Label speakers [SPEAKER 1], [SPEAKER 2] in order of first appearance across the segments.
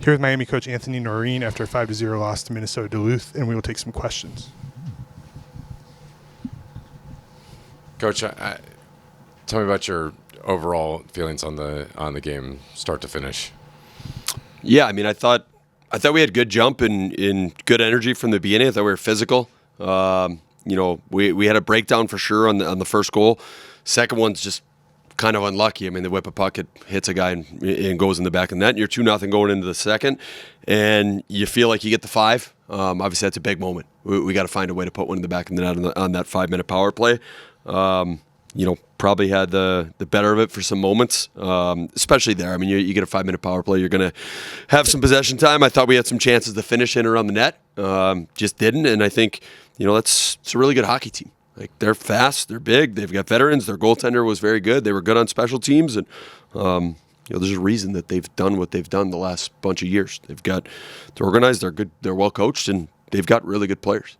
[SPEAKER 1] Here with Miami coach Anthony Noreen after a 5-0 loss to Minnesota Duluth, and we will take some questions.
[SPEAKER 2] Coach, tell me about your overall feelings on the game, start to finish.
[SPEAKER 3] Yeah, I mean, I thought we had good jump and good energy from the beginning. I thought we were physical. We had a breakdown for sure on the first goal. Second one's just kind of unlucky. I mean, they whip a puck, it hits a guy and goes in the back of the net. And you're 2-0 going into the second, and you feel like you get the 5. Obviously, that's a big moment. We got to find a way to put one in the back of the net on that 5-minute power play. Probably had the better of it for some moments, especially there. I mean, you get a 5-minute power play, you're going to have some possession time. I thought we had some chances to finish in around the net, just didn't. And I think, it's a really good hockey team. Like, they're fast, they're big, they've got veterans. Their goaltender was very good. They were good on special teams, and there's a reason that they've done what they've done the last bunch of years. They're organized, they're good, they're well coached, and they've got really good players.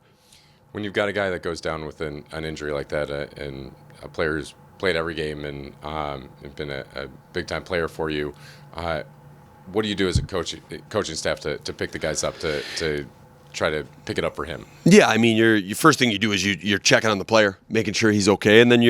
[SPEAKER 2] When you've got a guy that goes down with an injury like that, and a player who's played every game and been a big-time player for you, what do you do as a coaching staff to pick the guys up to try to pick it up for him? Yeah,
[SPEAKER 3] I mean, your first thing you do is you're checking on the player, making sure he's okay, and then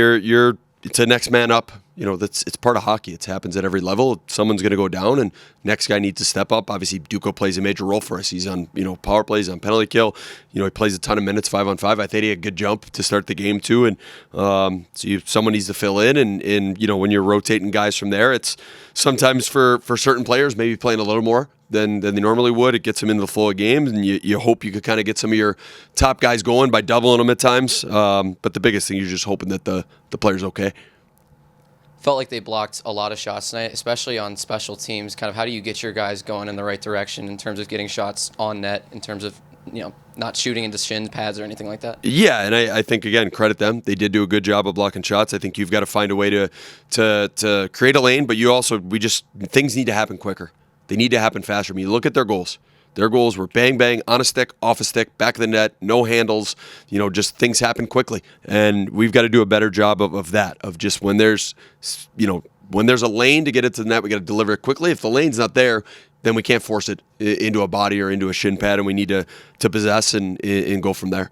[SPEAKER 3] it's a next man up. It's part of hockey. It happens at every level. Someone's going to go down, and next guy needs to step up. Obviously, Duco plays a major role for us. He's on power plays, on penalty kill. He plays a ton of minutes 5-on-5. I think he had a good jump to start the game too, and someone needs to fill in. And when you're rotating guys from there, it's sometimes for certain players maybe playing a little more than they normally would. It gets them into the flow of games, and you hope you could kind of get some of your top guys going by doubling them at times. But the biggest thing, you're just hoping that the player's okay.
[SPEAKER 4] Felt like they blocked a lot of shots tonight, especially on special teams. Kind of how do you get your guys going in the right direction in terms of getting shots on net, in terms of not shooting into shin pads or anything like that?
[SPEAKER 3] Yeah, and I think, again, credit them. They did do a good job of blocking shots. I think you've got to find a way to create a lane, but things need to happen quicker. They need to happen faster. I mean, look at their goals. Their goals were bang, bang, on a stick, off a stick, back of the net, no handles, just things happen quickly. And we've got to do a better job of that, of just when there's a lane to get it to the net, we got to deliver it quickly. If the lane's not there, then we can't force it into a body or into a shin pad, and we need to possess and go from there.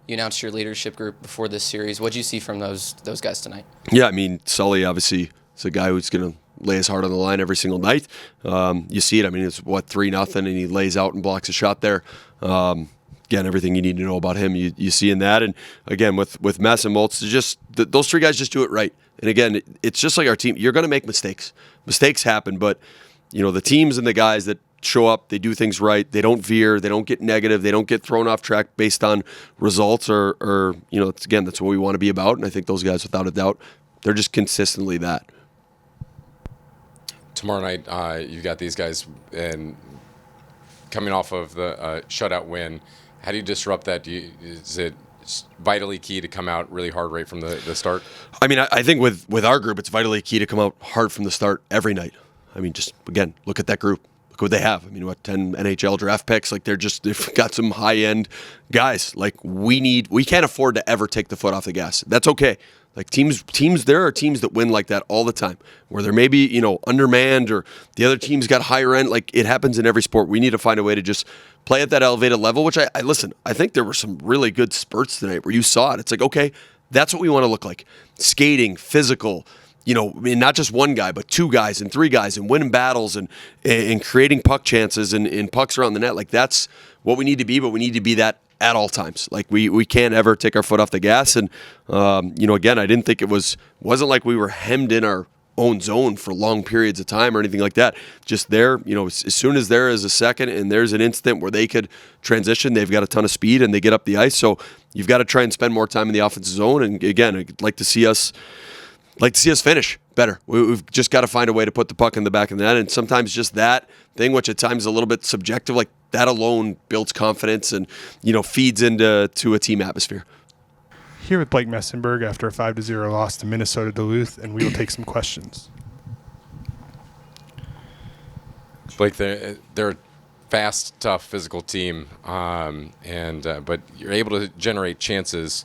[SPEAKER 4] You announced your leadership group before this series. What did you see from those guys tonight?
[SPEAKER 3] Yeah, I mean, Sully obviously is a guy who's going to lay his heart on the line every single night. You see it. I mean, it's 3-0, and he lays out and blocks a shot there. Again, everything you need to know about him, you see in that. And again, with Mess and Moltz, those 3 guys just do it right. And again, it's just like our team. You're going to make mistakes. Mistakes happen, but the teams and the guys that show up, they do things right. They don't veer. They don't get negative. They don't get thrown off track based on results or that's what we want to be about. And I think those guys, without a doubt, they're just consistently that.
[SPEAKER 2] Tomorrow night, you got these guys and coming off of the shutout win. How do you disrupt that? Is it vitally key to come out really hard right from the start?
[SPEAKER 3] I mean, I think with our group, it's vitally key to come out hard from the start every night. I mean, just, again, look at that group. Look what they have. I mean, 10 NHL draft picks? Like, they've got some high-end guys. Like, we can't afford to ever take the foot off the gas. That's okay. Like, teams, there are teams that win like that all the time, where they're maybe, undermanned, or the other team's got higher end. Like, it happens in every sport. We need to find a way to just play at that elevated level, which I think there were some really good spurts tonight where you saw it. It's like, okay, that's what we want to look like. Skating, physical, not just one guy, but 2 guys and 3 guys, and winning battles and creating puck chances and pucks around the net. Like, that's what we need to be, but we need to be that at all times. Like, we can't ever take our foot off the gas. And, again, I didn't think wasn't like we were hemmed in our own zone for long periods of time or anything like that. Just there, as soon as there is a second and there's an instant where they could transition, they've got a ton of speed and they get up the ice. So you've got to try and spend more time in the offensive zone. And again, I'd like to see us finish better. We've just got to find a way to put the puck in the back of the net. And sometimes just that thing, which at times is a little bit subjective, like that alone builds confidence and, feeds into a team atmosphere.
[SPEAKER 1] Here with Blake Mesenburg after a 5-0 loss to Minnesota Duluth, and we will take some questions.
[SPEAKER 2] Blake, they're a fast, tough, physical team, but you're able to generate chances.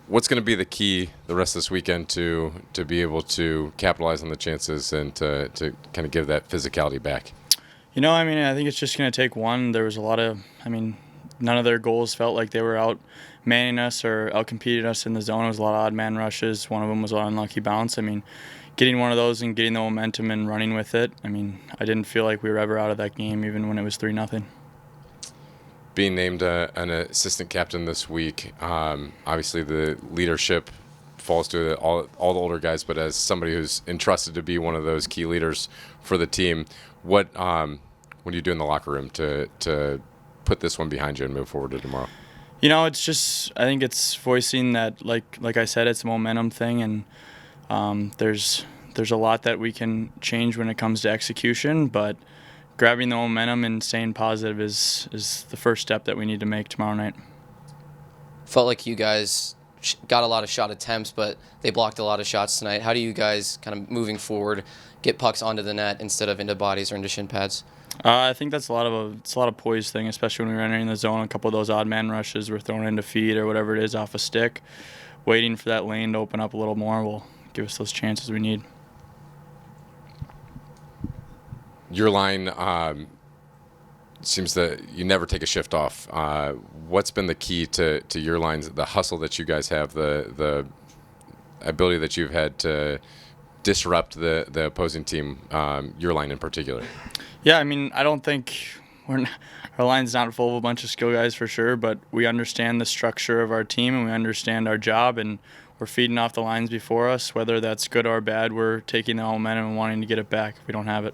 [SPEAKER 2] What's going to be the key the rest of this weekend to be able to capitalize on the chances and to kind of give that physicality back?
[SPEAKER 5] I mean, I think it's just going to take one. There was a lot of, none of their goals felt like they were out manning us or out competing us in the zone. It was a lot of odd man rushes. One of them was an unlucky bounce. Getting one of those and getting the momentum and running with it. I didn't feel like we were ever out of that game, even when it was 3-0.
[SPEAKER 2] Being named an assistant captain this week, obviously the leadership falls to all the older guys, but as somebody who's entrusted to be one of those key leaders for the team, what do you do in the locker room to put this one behind you and move forward to tomorrow?
[SPEAKER 5] It's just, I think it's voicing that, like I said, it's a momentum thing, and there's a lot that we can change when it comes to execution, but grabbing the momentum and staying positive is the first step that we need to make tomorrow night.
[SPEAKER 4] Felt like you guys got a lot of shot attempts, but they blocked a lot of shots tonight. How do you guys kind of moving forward get pucks onto the net instead of into bodies or into shin pads?
[SPEAKER 5] I think that's a lot of poise thing, especially when we're entering the zone. A couple of those odd man rushes we're throwing into feet or whatever it is off a stick. Waiting for that lane to open up a little more will give us those chances we need.
[SPEAKER 2] Your line seems that you never take a shift off. What's been the key to your lines, the hustle that you guys have, the ability that you've had to disrupt the opposing team, your line in particular?
[SPEAKER 5] Yeah, I don't think our line's not full of a bunch of skill guys for sure, but we understand the structure of our team and we understand our job, and we're feeding off the lines before us. Whether that's good or bad, we're taking the momentum and wanting to get it back if we don't have it.